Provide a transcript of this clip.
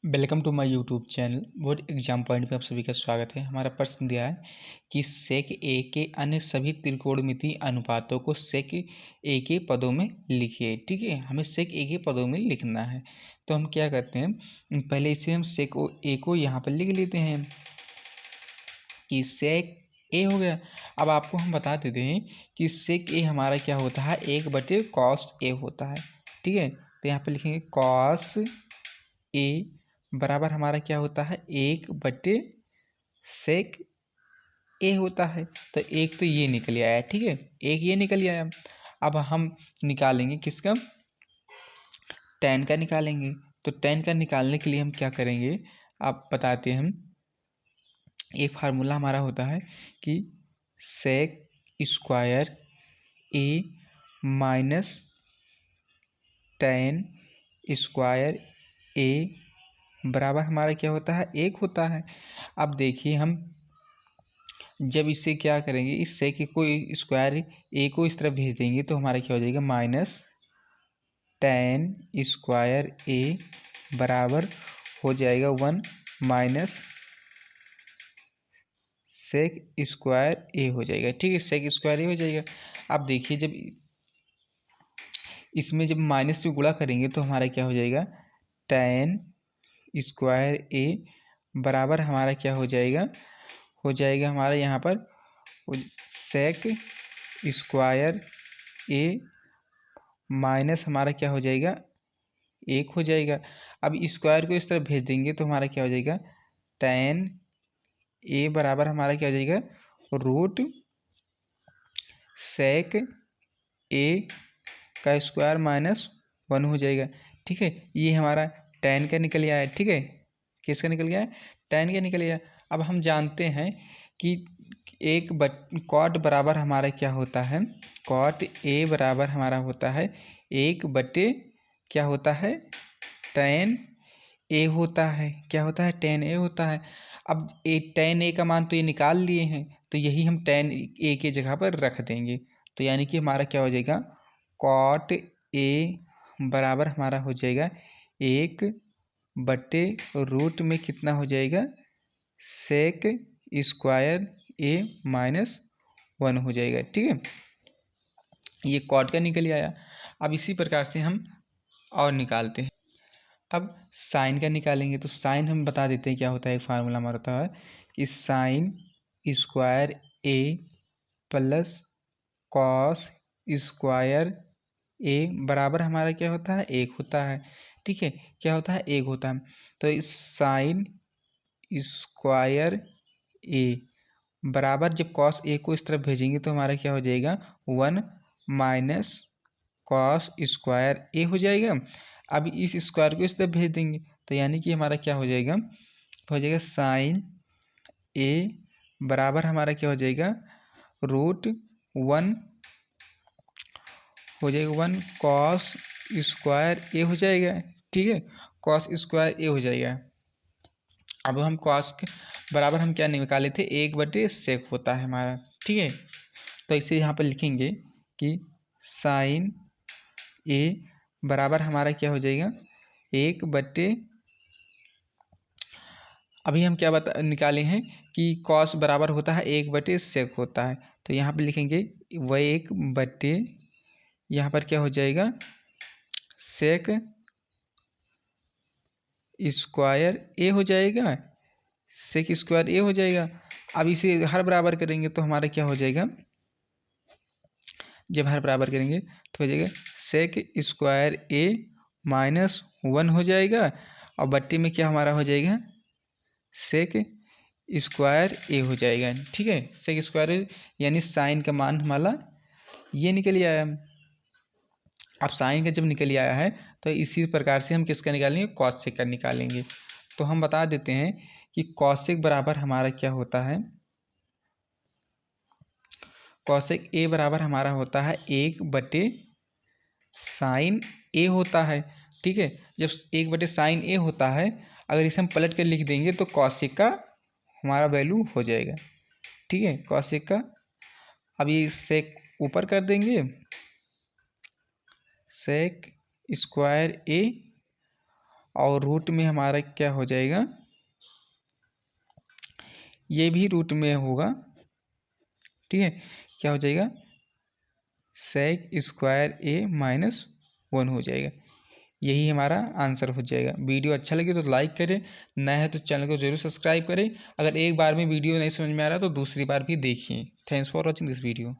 Welcome to my YouTube channel board exam point में आप सभी का स्वागत है। हमारा प्रश्न दिया है कि सेक ए के अन्य सभी त्रिकोणमितीय अनुपातों को सेक ए के पदों में लिखिए। ठीक है, हमें सेक ए के पदों में लिखना है। तो हम क्या करते हैं, पहले इसे हम सेक ए को यहाँ पर लिख लेते हैं कि सेक ए हो गया। अब आपको हम बता देते हैं कि सेक ए हमारा क्या होता है, 1/cos ए होता है। ठीक है, तो यहाँ पे लिखेंगे cos ए बराबर हमारा क्या होता है, 1/sec ए होता है। तो एक तो ये निकल आया, ठीक है, एक ये निकल आया। अब हम निकालेंगे किसका, tan का निकालेंगे। तो tan का निकालने के लिए हम क्या करेंगे, आप बताते हैं। हम एक फार्मूला हमारा होता है कि sec स्क्वायर ए माइनस tan स्क्वायर ए बराबर हमारा क्या होता है, 1 होता है। अब देखिए, हम जब इसे क्या करेंगे, इस सेक को स्क्वायर ए को इस तरफ भेज देंगे तो हमारा क्या हो जाएगा, माइनस tan स्क्वायर ए बराबर हो जाएगा 1 माइनस सेक स्क्वायर ए हो जाएगा। ठीक है, सेक स्क्वायर ए हो जाएगा। अब देखिए, जब इसमें जब माइनस से गुणा करेंगे तो हमारा क्या हो जाएगा, tan स्क्वायर ए बराबर हमारा क्या हो जाएगा हमारा यहाँ पर सेक स्क्वायर ए माइनस हमारा क्या हो जाएगा, 1 हो जाएगा। अब स्क्वायर को इस तरफ भेज देंगे तो हमारा क्या हो जाएगा, tan ए बराबर हमारा क्या हो जाएगा, रूट सेक ए का स्क्वायर माइनस 1 हो जाएगा। ठीक है, ये हमारा tan का निकल आया है। ठीक है, किसका निकल गया है, tan का निकल गया। अब हम जानते हैं कि कॉट बराबर हमारा क्या होता है, कॉट ए बराबर हमारा होता है 1/, क्या होता है, tan ए होता है। क्या होता है, tan ए होता है। अब tan ए का मान तो ये निकाल लिए हैं, तो यही हम tan ए के जगह पर रख देंगे। तो यानी कि हमारा क्या हो जाएगा, कॉट ए बराबर हमारा हो जाएगा 1/रूट में कितना हो जाएगा, सेक स्क्वायर ए माइनस 1 हो जाएगा। ठीक है, ये कॉट का निकल आया। अब इसी प्रकार से हम और निकालते हैं। अब साइन का निकालेंगे तो साइन हम बता देते हैं क्या होता है। एक फार्मूला हमारा होता है कि साइन स्क्वायर ए प्लस कॉस स्क्वायर ए बराबर हमारा क्या होता है, 1 होता है। ठीक है, क्या होता है, 1 होता है। तो इस साइन स्क्वायर ए बराबर जब कॉस ए को इस तरफ भेजेंगे तो हमारा क्या हो जाएगा, 1 माइनस कॉस स्क्वायर ए हो जाएगा। अब इस स्क्वायर को इस तरफ भेज देंगे तो यानी कि हमारा क्या हो जाएगा, साइन ए बराबर हमारा क्या हो जाएगा, रूट 1 हो जाएगा 1 कॉस स्क्वायर ए हो जाएगा। ठीक है, कॉस स्क्वायर ए हो जाएगा। अब हम कॉस के बराबर हम क्या निकाले थे, 1/सेक होता है हमारा। ठीक है, तो इसे यहाँ पर लिखेंगे कि साइन ए बराबर हमारा क्या हो जाएगा, 1/, अभी हम क्या निकाले हैं कि कॉस बराबर होता है 1/सेक होता है। तो यहाँ पे लिखेंगे वह 1/, यहाँ पर क्या हो जाएगा, सेक स्क्वायर ए हो जाएगा, सेक स्क्वायर ए हो जाएगा। अब इसे हर बराबर करेंगे तो हमारा क्या हो जाएगा, जब हर बराबर करेंगे तो हो जाएगा सेक स्क्वायर ए माइनस 1 हो जाएगा। और बट्टी में क्या हमारा हो जाएगा, सेक स्क्वायर ए हो जाएगा। ठीक है, सेक स्क्वायर यानी साइन का मान हमारा ये निकल आया। अब साइन का जब निकल आया है तो इसी प्रकार से हम किसका निकालेंगे, कॉसेक का निकालेंगे। तो हम बता देते हैं कि कॉसेक बराबर हमारा क्या होता है, कॉसेक ए बराबर हमारा होता है 1/साइन ए होता है। ठीक है, जब 1/साइन ए होता है, अगर इसे हम पलट कर लिख देंगे तो कॉसेक का हमारा वैल्यू हो जाएगा। ठीक है, कॉसेक का। अब ये सेक ऊपर कर देंगे, सेक स्क्वायर ए और रूट में हमारा क्या हो जाएगा, ये भी रूट में होगा, ठीक है। क्या हो जाएगा, सेक स्क्वायर ए माइनस 1 हो जाएगा। यही हमारा आंसर हो जाएगा। वीडियो अच्छा लगे तो लाइक करें, नया है तो चैनल को जरूर सब्सक्राइब करें। अगर एक बार में वीडियो नहीं समझ में आ रहा तो दूसरी बार भी देखिए। Thanks for watching this video.